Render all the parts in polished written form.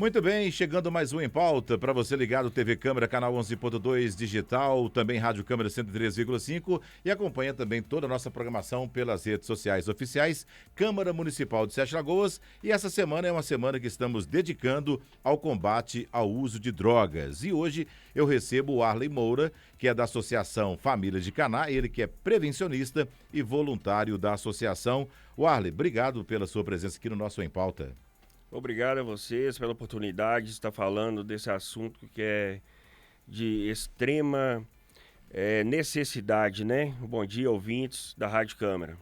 Muito bem, chegando mais um Em Pauta, para você ligado TV Câmara, canal 11.2 digital, também Rádio Câmara 103,5 e acompanha também toda a nossa programação pelas redes sociais oficiais, Câmara Municipal de Sete Lagoas, e essa semana é uma semana que estamos dedicando ao combate ao uso de drogas. E hoje eu recebo o Arley Moura, que é da Associação Família de Caná, ele que é prevencionista e voluntário da associação. O Arley, obrigado pela sua presença aqui no nosso Em Pauta. Obrigado a vocês pela oportunidade de estar falando desse assunto que é de extrema necessidade, né? Bom dia, ouvintes da Rádio Câmara.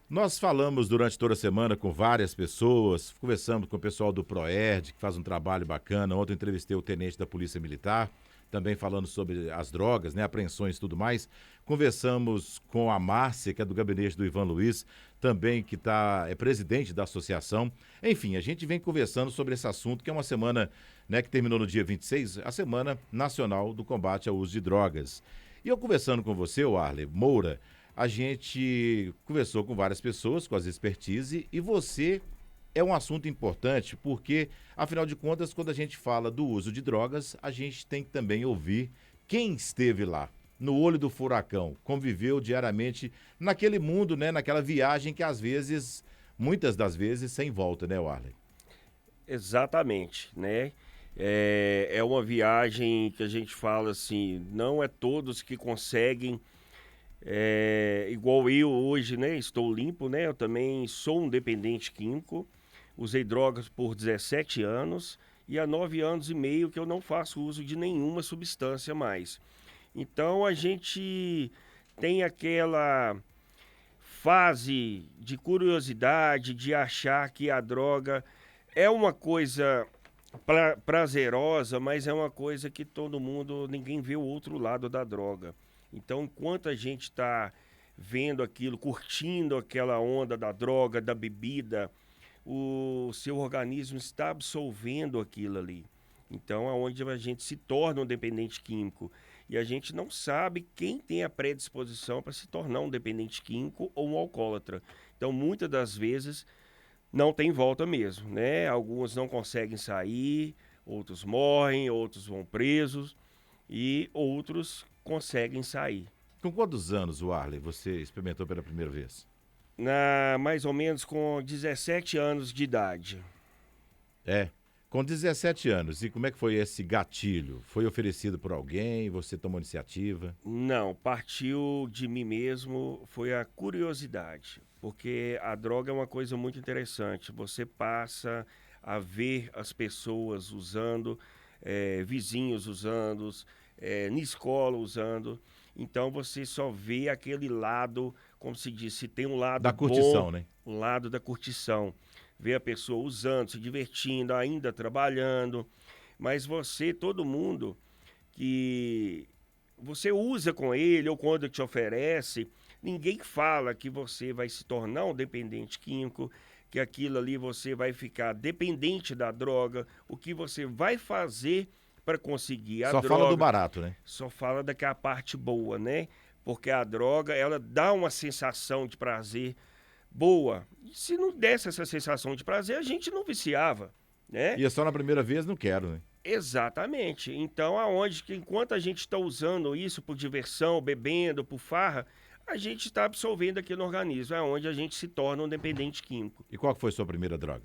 Nós falamos durante toda a semana com várias pessoas, conversamos com o pessoal do PROERD, que faz um trabalho bacana. Ontem eu entrevistei o tenente da Polícia Militar, também falando sobre as drogas, né, apreensões e tudo mais. Conversamos com a Márcia, que é do gabinete do Ivan Luiz, também que é presidente da associação. Enfim, a gente vem conversando sobre esse assunto, que é uma semana, né, que terminou no dia 26, a Semana Nacional do Combate ao Uso de Drogas. E eu conversando com você, o Arley Moura, a gente conversou com várias pessoas, com as expertise, e você é um assunto importante porque, afinal de contas, quando a gente fala do uso de drogas, a gente tem que também ouvir quem esteve lá, no olho do furacão, conviveu diariamente naquele mundo, né, naquela viagem que às vezes, muitas das vezes, sem volta, né, Arley? Exatamente, né? É uma viagem que a gente fala assim, não é todos que conseguem, igual eu hoje, né? Estou limpo, né? Eu também sou um dependente químico, usei drogas por 17 anos e há 9 anos e meio que eu não faço uso de nenhuma substância mais. Então a gente tem aquela fase de curiosidade, de achar que a droga é uma coisa prazerosa, mas é uma coisa que todo mundo, ninguém vê o outro lado da droga. Então, enquanto a gente está vendo aquilo, curtindo aquela onda da droga, da bebida, o seu organismo está absorvendo aquilo ali. Então, aonde a gente se torna um dependente químico. E a gente não sabe quem tem a predisposição para se tornar um dependente químico ou um alcoólatra. Então, muitas das vezes, não tem volta mesmo, né? Alguns não conseguem sair, outros morrem, outros vão presos e outros conseguem sair. Com quantos anos, o Arley, você experimentou pela primeira vez? Mais ou menos com 17 anos de idade. Com 17 anos, e como é que foi esse gatilho? Foi oferecido por alguém? Você tomou iniciativa? Não, partiu de mim mesmo, foi a curiosidade, porque a droga é uma coisa muito interessante. Você passa a ver as pessoas usando, vizinhos usando, na escola usando. Então você só vê aquele lado, como se diz, se tem um lado Da curtição, bom, né? um lado da curtição. Ver a pessoa usando, se divertindo, ainda trabalhando. Mas você, todo mundo que você usa com ele ou quando te oferece, ninguém fala que você vai se tornar um dependente químico, que aquilo ali você vai ficar dependente da droga, o que você vai fazer para conseguir a Só droga. fala do barato, né? Só fala daquela parte boa, né? Porque a droga, ela dá uma sensação de prazer boa. E se não desse essa sensação de prazer, a gente não viciava, né? E é só na primeira vez, não quero, né? Exatamente. Então, aonde que enquanto a gente está usando isso por diversão, bebendo, por farra, a gente está absorvendo aquilo no organismo, é onde a gente se torna um dependente químico. E qual que foi a sua primeira droga?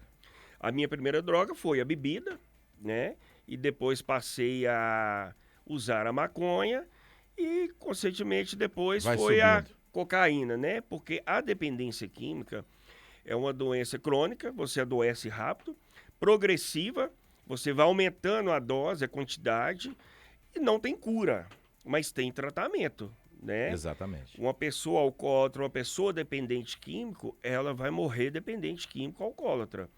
A minha primeira droga foi a bebida, né? E depois passei a usar a maconha e, consequentemente, depois Vai foi a subindo. cocaína, né? Porque a dependência química é uma doença crônica, você adoece rápido, progressiva, você vai aumentando a dose, a quantidade, e não tem cura, mas tem tratamento, né? Exatamente. Uma pessoa alcoólatra, uma pessoa dependente químico, ela vai morrer dependente químico alcoólatra.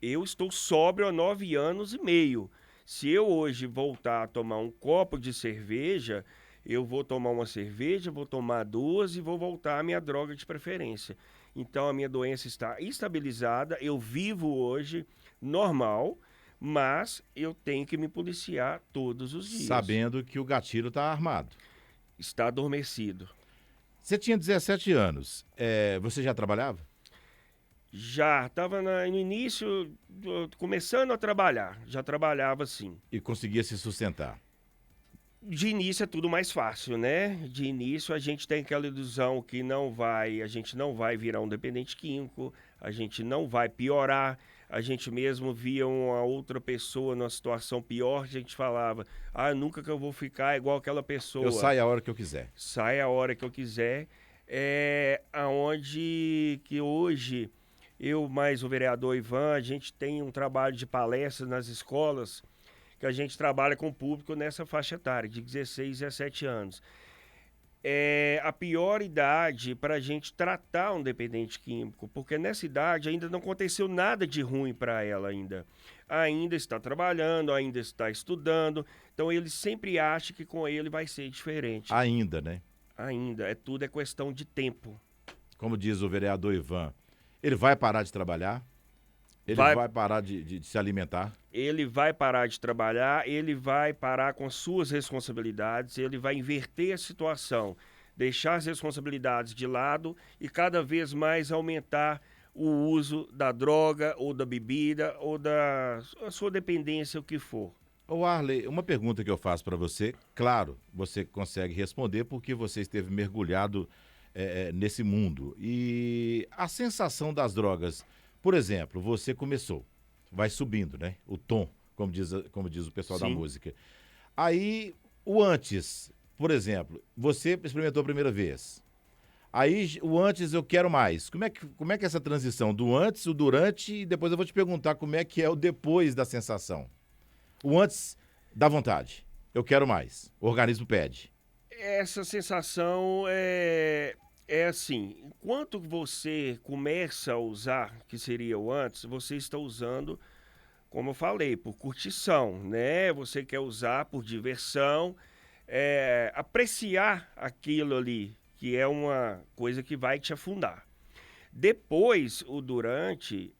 Eu estou sóbrio há 9 anos e meio. Se eu hoje voltar a tomar um copo de cerveja, eu vou tomar uma cerveja, vou tomar 2 e vou voltar à minha droga de preferência. Então a minha doença está estabilizada, eu vivo hoje normal, mas eu tenho que me policiar todos os dias. Sabendo que o gatilho está armado. Está adormecido. Você tinha 17 anos. Você já trabalhava? Já estava no início, começando a trabalhar, já trabalhava assim. E conseguia se sustentar. De início é tudo mais fácil, né? De início a gente tem aquela ilusão que a gente não vai virar um dependente químico, a gente não vai piorar. A gente mesmo via uma outra pessoa numa situação pior, a gente falava, nunca que eu vou ficar igual aquela pessoa. Eu saio a hora que eu quiser. Sai a hora que eu quiser. É aonde que hoje, eu mais o vereador Ivan, a gente tem um trabalho de palestras nas escolas, que a gente trabalha com o público nessa faixa etária, de 16 a 17 anos. É a pior idade para a gente tratar um dependente químico, porque nessa idade ainda não aconteceu nada de ruim para ela ainda. Ainda está trabalhando, ainda está estudando, então ele sempre acha que com ele vai ser diferente. Ainda, né? Ainda, tudo é questão de tempo. Como diz o vereador Ivan, ele vai parar de trabalhar? Ele vai parar de se alimentar? Ele vai parar de trabalhar, ele vai parar com suas responsabilidades, ele vai inverter a situação, deixar as responsabilidades de lado e cada vez mais aumentar o uso da droga ou da bebida ou da sua dependência, o que for. Ô Arley, uma pergunta que eu faço para você, claro, você consegue responder porque você esteve mergulhado nesse mundo. E a sensação das drogas, por exemplo, você começou, vai subindo, né? O tom, como diz o pessoal da música. Aí, o antes, por exemplo, você experimentou a primeira vez. Aí, o antes eu quero mais. Como é que é essa transição do antes, o durante, e depois eu vou te perguntar como é que é o depois da sensação. O antes dá vontade, eu quero mais, o organismo pede. Essa sensação é assim, enquanto você começa a usar, que seria o antes, você está usando, como eu falei, por curtição, né? Você quer usar por diversão, apreciar aquilo ali, que é uma coisa que vai te afundar. Depois, o durante,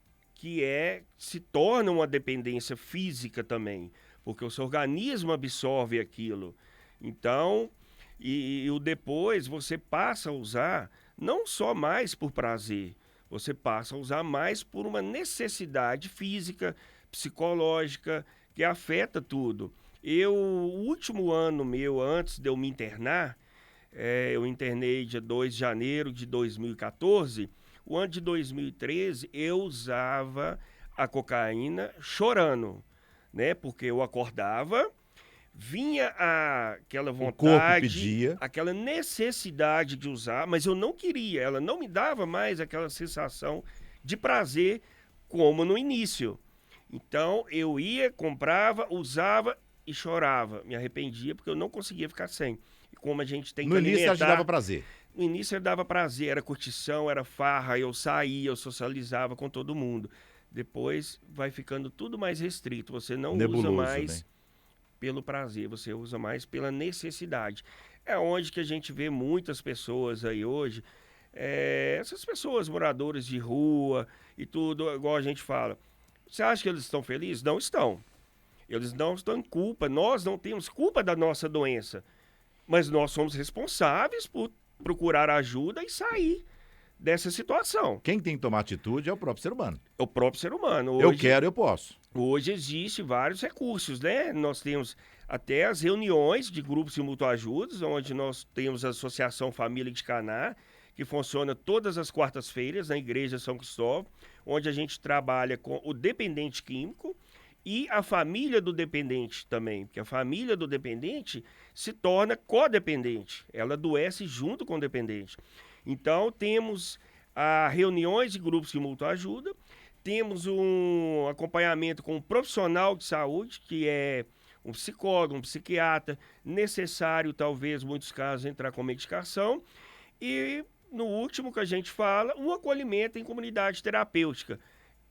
se torna uma dependência física também, porque o seu organismo absorve aquilo. Então, e o depois você passa a usar não só mais por prazer, você passa a usar mais por uma necessidade física, psicológica, que afeta tudo. O último ano meu, antes de eu me internar, eu internei dia 2 de janeiro de 2014, o ano de 2013 eu usava a cocaína chorando, né? Porque eu acordava, vinha aquela vontade, o corpo pedia, aquela necessidade de usar, mas eu não queria, ela não me dava mais aquela sensação de prazer como no início. Então eu ia, comprava, usava e chorava, me arrependia porque eu não conseguia ficar sem. E como a gente tem que alimentar... No início te dava prazer. No início ele dava prazer, era curtição, era farra, eu saía, eu socializava com todo mundo. Depois vai ficando tudo mais restrito, você não usa mais, né, pelo prazer, você usa mais pela necessidade. É onde que a gente vê muitas pessoas aí hoje, essas pessoas moradoras de rua e tudo, igual a gente fala. Você acha que eles estão felizes? Não estão. Eles não estão em culpa, nós não temos culpa da nossa doença, mas nós somos responsáveis por procurar ajuda e sair dessa situação. Quem tem que tomar atitude é o próprio ser humano. É o próprio ser humano. Hoje, eu quero, eu posso. Hoje existe vários recursos, né? Nós temos até as reuniões de grupos de mutuajudas, onde nós temos a Associação Família de Caná, que funciona todas as quartas-feiras na Igreja São Cristóvão, onde a gente trabalha com o dependente químico e a família do dependente também, porque a família do dependente se torna codependente, ela adoece junto com o dependente. Então, temos reuniões de grupos de mútua ajuda, temos um acompanhamento com um profissional de saúde, que é um psicólogo, um psiquiatra, necessário, talvez, em muitos casos, entrar com medicação, e, no último que a gente fala, um acolhimento em comunidade terapêutica.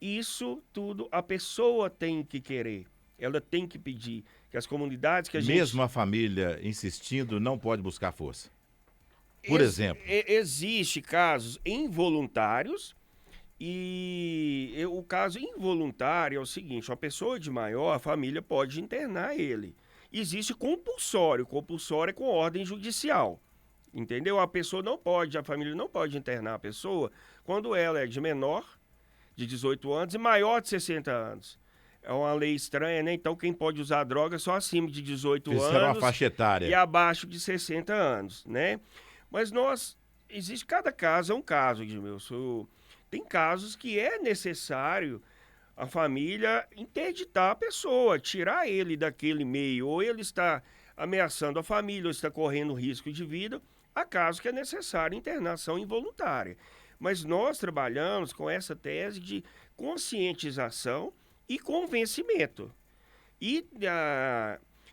Isso tudo a pessoa tem que querer, ela tem que pedir, que as comunidades que a gente... Mesmo a família insistindo, não pode buscar força. Por exemplo... Existe casos involuntários e o caso involuntário é o seguinte, uma pessoa de maior, a família pode internar ele. Existe compulsório é com ordem judicial, entendeu? A família não pode internar a pessoa quando ela é de menor, de 18 anos e maior de 60 anos. É uma lei estranha, né? Então quem pode usar droga é só acima de 18 Fizeram uma anos faixa etária. e abaixo de 60 anos, né? Mas existe cada caso, é um caso, Edmilson. Tem casos que é necessário a família interditar a pessoa, tirar ele daquele meio, ou ele está ameaçando a família, ou está correndo risco de vida, há casos que é necessária internação involuntária. Mas nós trabalhamos com essa tese de conscientização e convencimento. E,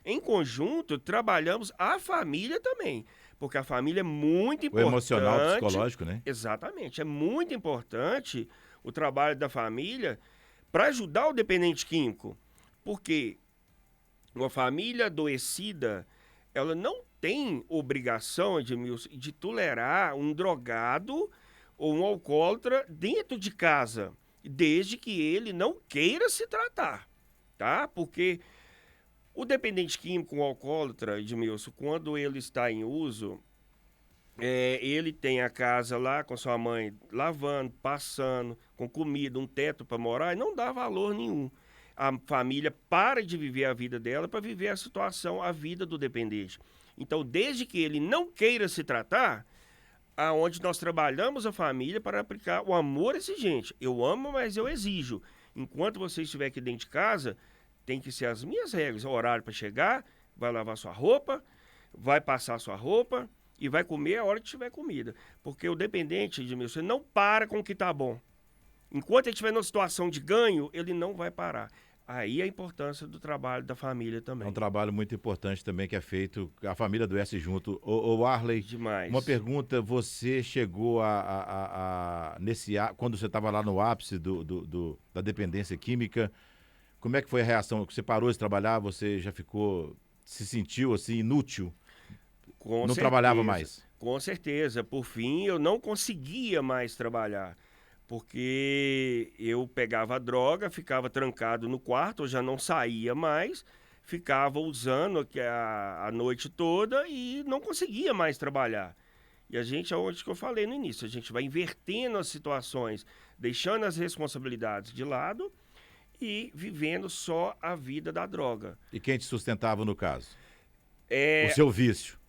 em conjunto, trabalhamos a família também, porque a família é muito O importante. emocional, psicológico, né? Exatamente, é muito importante o trabalho da família para ajudar o dependente químico, porque uma família adoecida, ela não tem obrigação, Edmilson, de tolerar um drogado ou um alcoólatra dentro de casa, desde que ele não queira se tratar, tá? Porque o dependente químico, o alcoólatra, Edmilson, quando ele está em uso, ele tem a casa lá com sua mãe lavando, passando, com comida, um teto para morar, e não dá valor nenhum. A família para de viver a vida dela para viver a situação, a vida do dependente. Então, desde que ele não queira se tratar, aonde nós trabalhamos a família para aplicar o amor exigente. Eu amo, mas eu exijo. Enquanto você estiver aqui dentro de casa, tem que ser as minhas regras. O horário para chegar, vai lavar sua roupa, vai passar sua roupa e vai comer a hora que tiver comida. Porque o dependente, Edmilson, não para com o que está bom. Enquanto ele estiver numa situação de ganho, ele não vai parar. Aí a importância do trabalho da família também. É um trabalho muito importante também que é feito, a família adoece junto. Ô Arley, Demais. uma pergunta, você chegou quando você estava lá no ápice da dependência química, como é que foi a reação? Você parou de trabalhar, você já se sentiu assim inútil? Não trabalhava mais? Com certeza. Por fim, eu não conseguia mais trabalhar. Porque eu pegava a droga, ficava trancado no quarto, eu já não saía mais, ficava usando a noite toda e não conseguia mais trabalhar. E a gente, aonde que eu falei no início, a gente vai invertendo as situações, deixando as responsabilidades de lado e vivendo só a vida da droga. E quem te sustentava no caso? O seu vício?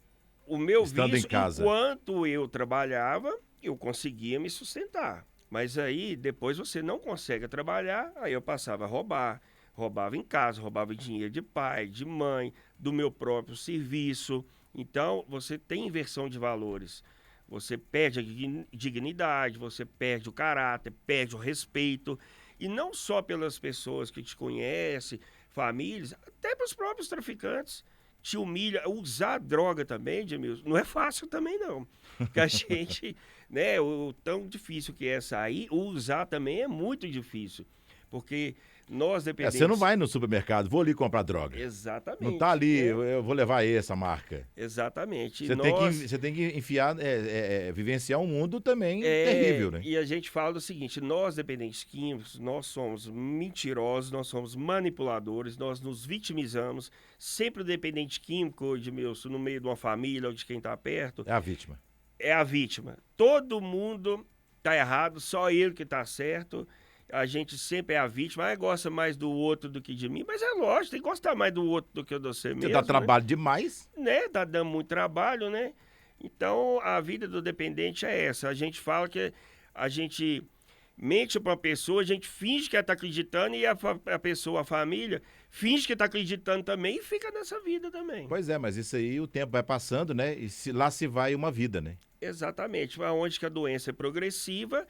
O meu estando vício, em casa. enquanto eu trabalhava, eu conseguia me sustentar. Mas aí, depois você não consegue trabalhar, aí eu passava a roubar. Roubava em casa, roubava dinheiro de pai, de mãe, do meu próprio serviço. Então, você tem inversão de valores. Você perde a dignidade, você perde o caráter, perde o respeito. E não só pelas pessoas que te conhecem, famílias, até para os próprios traficantes. Te humilha. Usar droga também, Edmilson, não é fácil também não. Porque a gente, né, o tão difícil que é sair, usar também é muito difícil. Porque nós dependemos... Você não vai no supermercado, vou ali comprar droga. Exatamente. Não tá ali, eu vou levar essa marca. Exatamente. Você tem que enfiar, vivenciar um mundo também terrível, né? E a gente fala o seguinte, nós dependentes químicos, nós somos mentirosos, nós somos manipuladores, nós nos vitimizamos. Sempre o dependente químico, Edmilson, no meio de uma família ou de quem tá perto... É a vítima. É a vítima. Todo mundo tá errado, só ele que tá certo. A gente sempre é a vítima, gosta mais do outro do que de mim, mas é lógico, tem que gostar mais do outro do que de você mesmo. Você dá trabalho demais. Né? Tá dando muito trabalho, né? Então, a vida do dependente é essa. A gente fala que a gente mente para uma pessoa, a gente finge que ela tá acreditando e a pessoa, a família, finge que tá acreditando também e fica nessa vida também. Pois é, mas isso aí o tempo vai passando, né? E lá se vai uma vida, né? Exatamente. Onde que a doença é progressiva,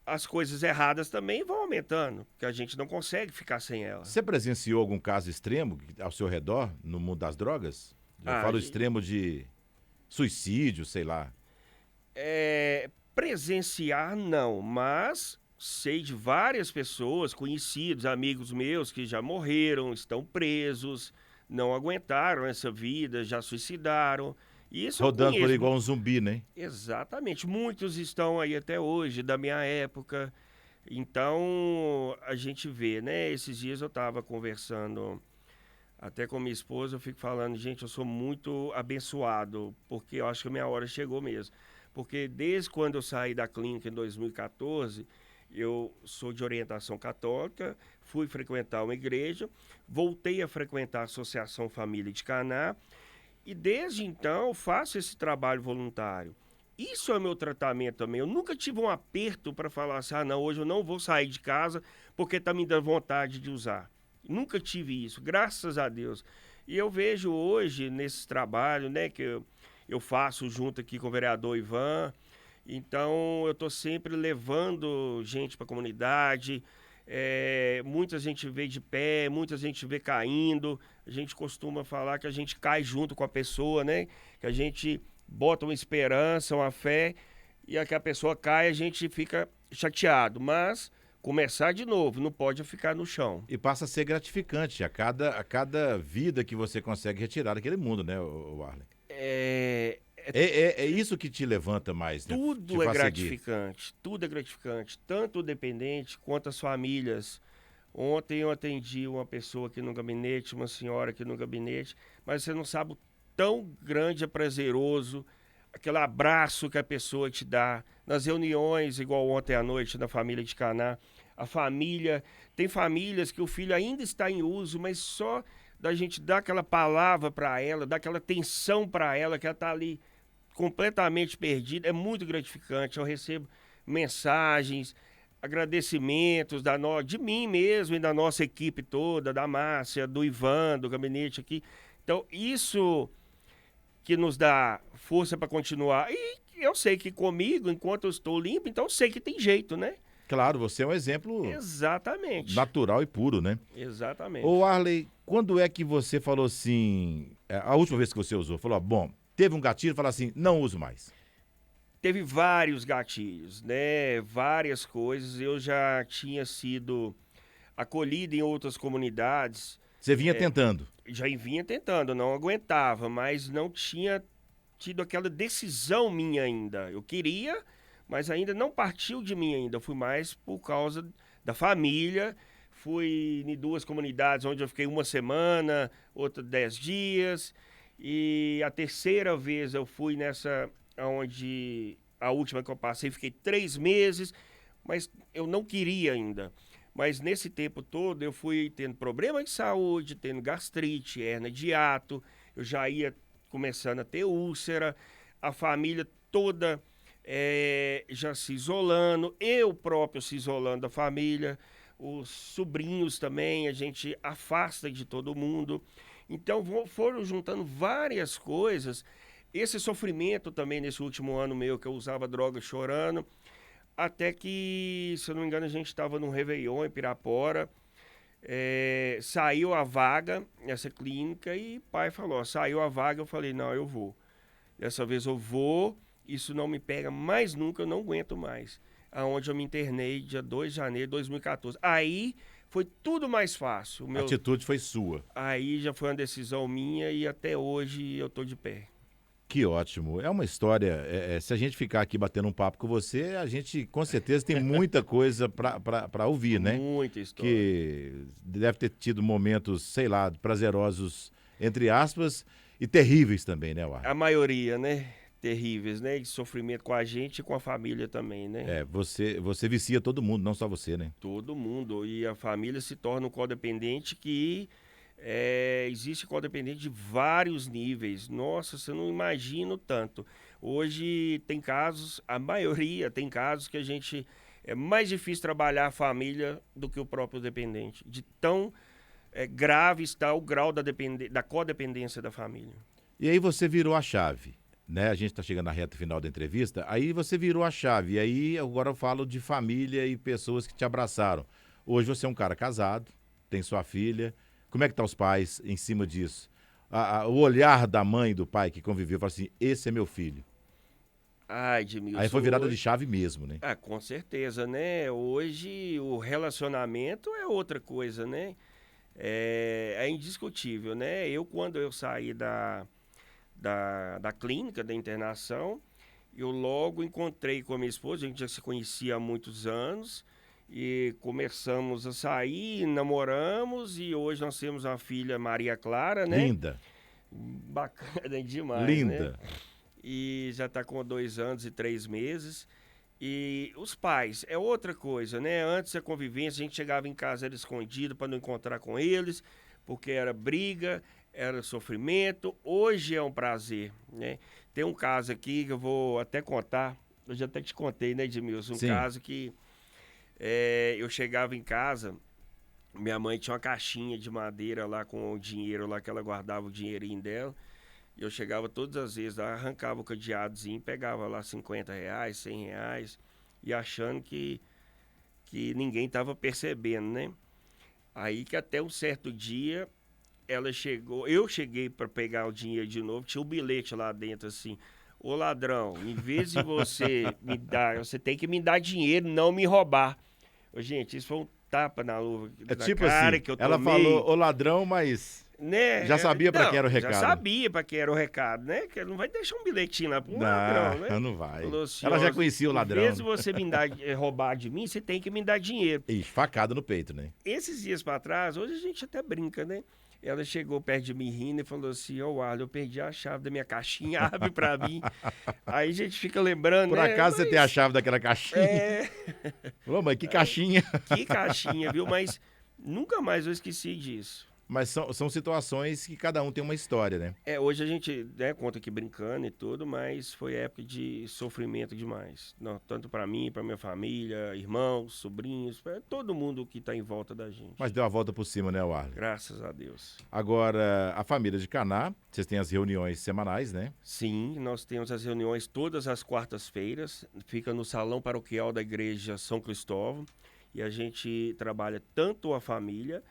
as coisas erradas também vão aumentando, porque a gente não consegue ficar sem ela. Você presenciou algum caso extremo ao seu redor, no mundo das drogas? Eu falo extremo de suicídio, sei lá. Presenciar não, mas sei de várias pessoas, conhecidos, amigos meus que já morreram, estão presos, não aguentaram essa vida, já suicidaram. Isso rodando por igual um zumbi, né? Exatamente. Muitos estão aí até hoje, da minha época. Então, a gente vê, né? Esses dias eu estava conversando até com minha esposa, eu fico falando, gente, eu sou muito abençoado, porque eu acho que a minha hora chegou mesmo. Porque desde quando eu saí da clínica em 2014, Eu sou de orientação católica, fui frequentar uma igreja, voltei a frequentar a Associação Família de Caná e desde então faço esse trabalho voluntário. Isso é meu tratamento também. Eu nunca tive um aperto para falar assim, ah, não, hoje eu não vou sair de casa porque está me dando vontade de usar. Nunca tive isso, graças a Deus. E eu vejo hoje nesse trabalho, né, que eu faço junto aqui com o vereador Ivan. Então, eu estou sempre levando gente para a comunidade. Muita gente vê de pé, muita gente vê caindo. A gente costuma falar que a gente cai junto com a pessoa, né? Que a gente bota uma esperança, uma fé, e a que a pessoa cai, a gente fica chateado. Mas começar de novo, não pode ficar no chão. E passa a ser gratificante a cada vida que você consegue retirar daquele mundo, né, Arlen? É isso que te levanta mais, né? Tudo é gratificante, tudo é gratificante, tanto o dependente quanto as famílias. Ontem eu atendi uma pessoa aqui no gabinete, uma senhora aqui no gabinete, mas você não sabe o tão grande é prazeroso, aquele abraço que a pessoa te dá, nas reuniões, igual ontem à noite na família de Caná. A família, tem famílias que o filho ainda está em uso, mas só da gente dar aquela palavra para ela, dar aquela atenção para ela, que ela está ali completamente perdida, é muito gratificante. Eu recebo mensagens, agradecimentos de mim mesmo e da nossa equipe toda, da Márcia, do Ivan, do gabinete aqui. Então, isso que nos dá força para continuar. E eu sei que comigo, enquanto eu estou limpo, então eu sei que tem jeito, né? Claro, você é um exemplo Exatamente. natural e puro, né? Exatamente. Ô, Arley, quando é que você falou assim, a última vez que você usou, falou, bom, teve um gatilho e falou assim, não uso mais? Teve vários gatilhos, né? Várias coisas. Eu já tinha sido acolhido em outras comunidades. Você vinha tentando? Já vinha tentando, não aguentava, mas não tinha tido aquela decisão minha ainda. Eu queria, mas ainda não partiu de mim ainda. Eu fui mais por causa da família. Fui em 2 comunidades onde eu fiquei 1 semana, outra 10 dias. E a terceira vez eu fui nessa, onde a última que eu passei, fiquei 3 meses, mas eu não queria ainda. Mas nesse tempo todo eu fui tendo problema de saúde, tendo gastrite, hérnia de hiato, eu já ia começando a ter úlcera, a família toda já se isolando, eu próprio se isolando da família, os sobrinhos também, a gente afasta de todo mundo. Então foram juntando várias coisas. Esse sofrimento também nesse último ano meu, que eu usava droga chorando, até que, se eu não me engano, a gente estava num Réveillon em Pirapora, saiu a vaga nessa clínica e o pai falou, ó, saiu a vaga, eu falei, não, eu vou. Dessa vez eu vou, isso não me pega mais nunca, eu não aguento mais. Aonde eu me internei dia 2 de janeiro de 2014. Aí foi tudo mais fácil. A atitude foi sua. Aí já foi uma decisão minha e até hoje eu tô de pé. Que ótimo. É uma história. Se a gente ficar aqui batendo um papo com você, a gente com certeza tem muita coisa para ouvir, né? Muita história. Que deve ter tido momentos, sei lá, prazerosos, entre aspas, e terríveis também, né, Arlen? A maioria, né? Terríveis, né? De sofrimento com a gente e com a família também, né? Você vicia todo mundo, não só você, né? Todo mundo. E a família se torna um codependente que existe codependente de vários níveis. Nossa, você não imagina o tanto. Hoje tem casos, a maioria tem casos que a gente... É mais difícil trabalhar a família do que o próprio dependente. De tão grave está o grau da codependência da família. E aí você virou a chave, né? A gente está chegando na reta final da entrevista, aí você virou a chave. E aí agora eu falo de família e pessoas que te abraçaram. Hoje você é um cara casado, tem sua filha. Como é que tá os pais em cima disso? O olhar da mãe e do pai que conviveu, fala assim, esse é meu filho. Ai, Edmilson, aí foi virada de chave mesmo, né? Ah, com certeza, né? Hoje o relacionamento é outra coisa, né? É indiscutível, né? Quando eu saí da clínica, da internação, eu logo encontrei com a minha esposa, a gente já se conhecia há muitos anos, e começamos a sair, namoramos, e hoje nós temos uma filha, Maria Clara, né? Linda. Bacana demais, Linda. né? E já está com 2 anos e 3 meses. E os pais, é outra coisa, né? Antes a convivência, a gente chegava em casa, era escondido para não encontrar com eles, porque era briga, era sofrimento. Hoje é um prazer, né? Tem um caso aqui que eu vou até contar, eu já até te contei, né, Edmilson? Um Sim. caso que eu chegava em casa, minha mãe tinha uma caixinha de madeira lá com o dinheiro lá, que ela guardava o dinheirinho dela. Eu chegava todas as vezes, lá, arrancava o cadeadozinho, pegava lá R$ 50, R$ 100, e achando que ninguém estava percebendo, né? Aí que até um certo dia ela chegou, eu cheguei para pegar o dinheiro de novo, tinha um bilhete lá dentro assim: ô ladrão, em vez de você me dar, você tem que me dar dinheiro, não me roubar. Ô, gente, isso foi um tapa na luva, É na tipo cara assim, que eu ela tomei. falou, ô ladrão, mas Né? já sabia pra Não, quem era o já recado. sabia para quem era o recado, né? Que ele não vai deixar um bilhetinho lá para um ladrão, né? Não vai. Falou assim: Ela já ó, conhecia o em ladrão. vez de você me dar, roubar de mim, você tem que me dar dinheiro. Ixi, facada no peito, né? Esses dias para trás, hoje a gente até brinca, né? Ela chegou perto de mim rindo e falou assim: ô, Arlen, eu perdi a chave da minha caixinha, abre para mim. Aí a gente fica lembrando, Por né? acaso você tem a chave daquela caixinha? É, Ô, mas que caixinha. que caixinha, viu? Mas nunca mais eu esqueci disso. Mas são situações que cada um tem uma história, né? Hoje a gente, né, conta aqui brincando e tudo, mas foi época de sofrimento demais. Não, tanto para mim, para minha família, irmãos, sobrinhos, para todo mundo que tá em volta da gente. Mas deu a volta por cima, né, Warley? Graças a Deus. Agora, a família de Caná, vocês têm as reuniões semanais, né? Sim, nós temos as reuniões todas as quartas-feiras, fica no salão paroquial da igreja São Cristóvão, e a gente trabalha tanto a família,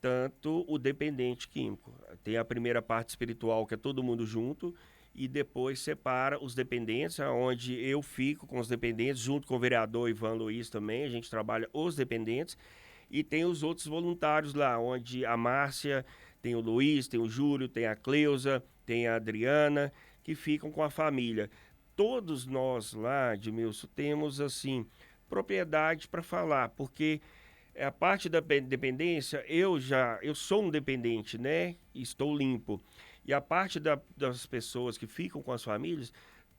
tanto o dependente químico. Tem a primeira parte espiritual, que é todo mundo junto, e depois separa os dependentes, onde eu fico com os dependentes, junto com o vereador Ivan Luiz também, a gente trabalha os dependentes, e tem os outros voluntários lá, onde a Márcia, tem o Luiz, tem o Júlio, tem a Cleusa, tem a Adriana, que ficam com a família. Todos nós lá, Edmilson, temos, assim, propriedade para falar, porque a parte da dependência, eu sou um dependente, né? Estou limpo. E a parte das pessoas que ficam com as famílias,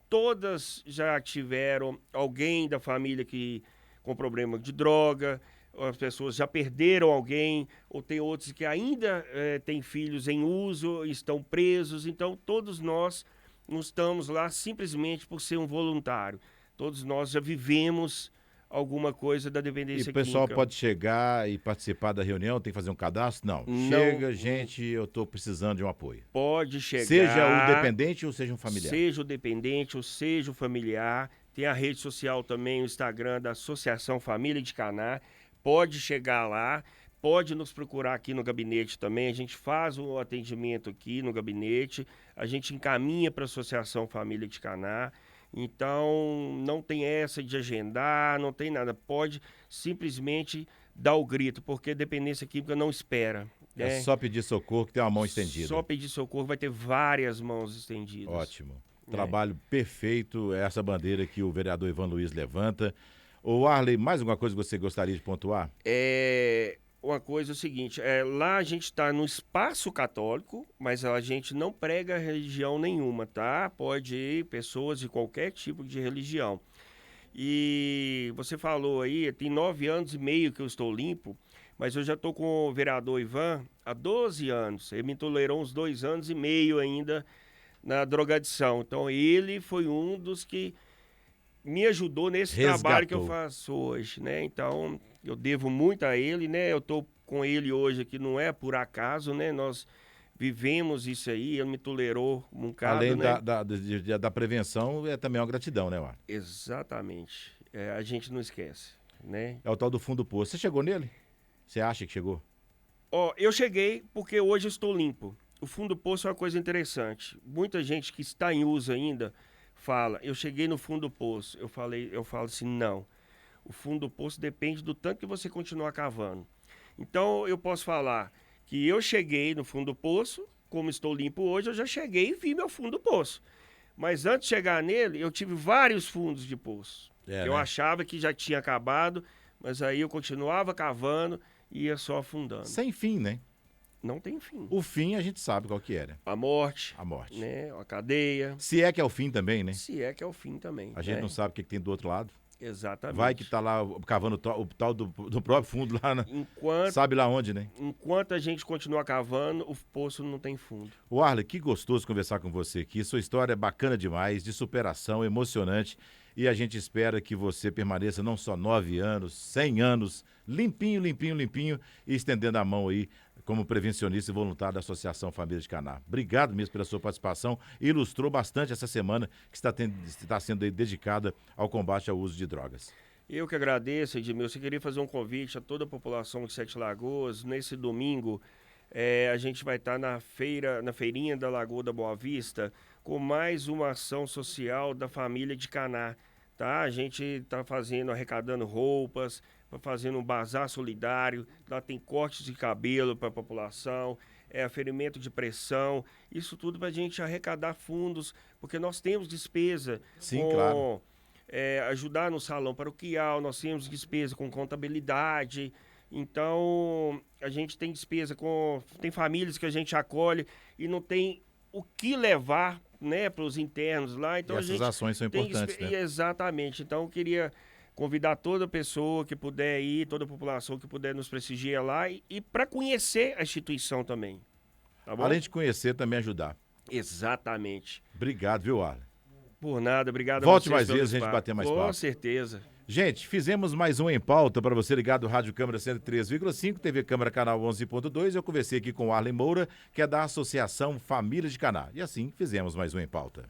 todas já tiveram alguém da família que com problema de droga, as pessoas já perderam alguém, ou tem outros que ainda têm filhos em uso, estão presos. Então, todos nós não estamos lá simplesmente por ser um voluntário. Todos nós já vivemos alguma coisa da dependência E o pessoal química. pode chegar e participar da reunião, tem que fazer um cadastro? Não. Chega, gente, eu estou precisando de um apoio. Pode chegar. Seja o dependente ou seja um familiar. Seja o dependente ou seja o familiar. Tem a rede social também, o Instagram da Associação Família de Caná. Pode chegar lá, pode nos procurar aqui no gabinete também. A gente faz o atendimento aqui no gabinete, a gente encaminha para a Associação Família de Caná. Então, não tem essa de agendar, não tem nada. Pode simplesmente dar o grito, porque dependência química não espera. É só pedir socorro que tem uma mão estendida. Só pedir socorro, vai ter várias mãos estendidas. Ótimo. Trabalho perfeito, é essa bandeira que o vereador Ivan Luiz levanta. Ô, Arley, mais alguma coisa que você gostaria de pontuar? Uma coisa é o seguinte, lá a gente está no espaço católico, mas a gente não prega religião nenhuma, tá? Pode ir pessoas de qualquer tipo de religião. E você falou aí, tem 9 anos e meio que eu estou limpo, mas eu já estou com o vereador Ivan há 12 anos. Ele me tolerou uns 2 anos e meio ainda na drogadição. Então ele foi um dos que me ajudou nesse trabalho que eu faço hoje, né? Então, eu devo muito a ele, né? Eu tô com ele hoje aqui, não é por acaso, né? Nós vivemos isso aí, ele me tolerou um bocado, além né? da prevenção, é também uma gratidão, né, Ar? Exatamente. A gente não esquece, né? É o tal do fundo do poço. Você chegou nele? Você acha que chegou? Eu cheguei porque hoje eu estou limpo. O fundo do poço é uma coisa interessante. Muita gente que está em uso ainda fala, eu cheguei no fundo do poço. Eu falo assim, não. O fundo do poço depende do tanto que você continuar cavando. Então, eu posso falar que eu cheguei no fundo do poço, como estou limpo hoje, eu já cheguei e vi meu fundo do poço. Mas antes de chegar nele, eu tive vários fundos de poço. Eu achava que já tinha acabado, mas aí eu continuava cavando e ia só afundando. Sem fim, né? Não tem fim. O fim a gente sabe qual que era. A morte. A morte. Né? A cadeia. Se é que é o fim também, né? Se é que é o fim também. A gente não sabe o que tem do outro lado. Exatamente. Vai que tá lá cavando o tal do próprio fundo lá, sabe lá onde, né? Enquanto a gente continuar cavando, o poço não tem fundo. O Arley, que gostoso conversar com você aqui. Sua história é bacana demais, de superação, emocionante. E a gente espera que você permaneça não só 9 anos, 100 anos, limpinho, limpinho, limpinho, e estendendo a mão aí como prevencionista e voluntário da Associação Família de Caná. Obrigado mesmo pela sua participação. Ilustrou bastante essa semana que está sendo dedicada ao combate ao uso de drogas. Eu que agradeço, Edmilson. Eu queria fazer um convite a toda a população de Sete Lagoas. Nesse domingo, a gente vai estar na feirinha da Lagoa da Boa Vista, com mais uma ação social da família de Caná. Tá? A gente está arrecadando roupas, fazendo um bazar solidário. Lá tem cortes de cabelo para a população, aferimento de pressão. Isso tudo para a gente arrecadar fundos, porque nós temos despesa. Sim, claro. Ajudar no salão paroquial, nós temos despesa com contabilidade. Então, a gente tem despesa tem famílias que a gente acolhe e não tem o que levar, né, para os internos lá. Então, essas ações são importantes, né? Exatamente. Então, eu queria convidar toda pessoa que puder ir, toda a população que puder nos prestigiar lá e para conhecer a instituição também. Tá bom? Além de conhecer, também ajudar. Exatamente. Obrigado, viu, Arley? Por nada, obrigado. Volte mais vezes, a gente bater mais papo. Com certeza. Gente, fizemos mais um Em Pauta para você ligado Rádio Câmara 103,5, TV Câmara Canal 11.2. Eu conversei aqui com o Arley Moura, que é da Associação Família de Caná. E assim fizemos mais um Em Pauta.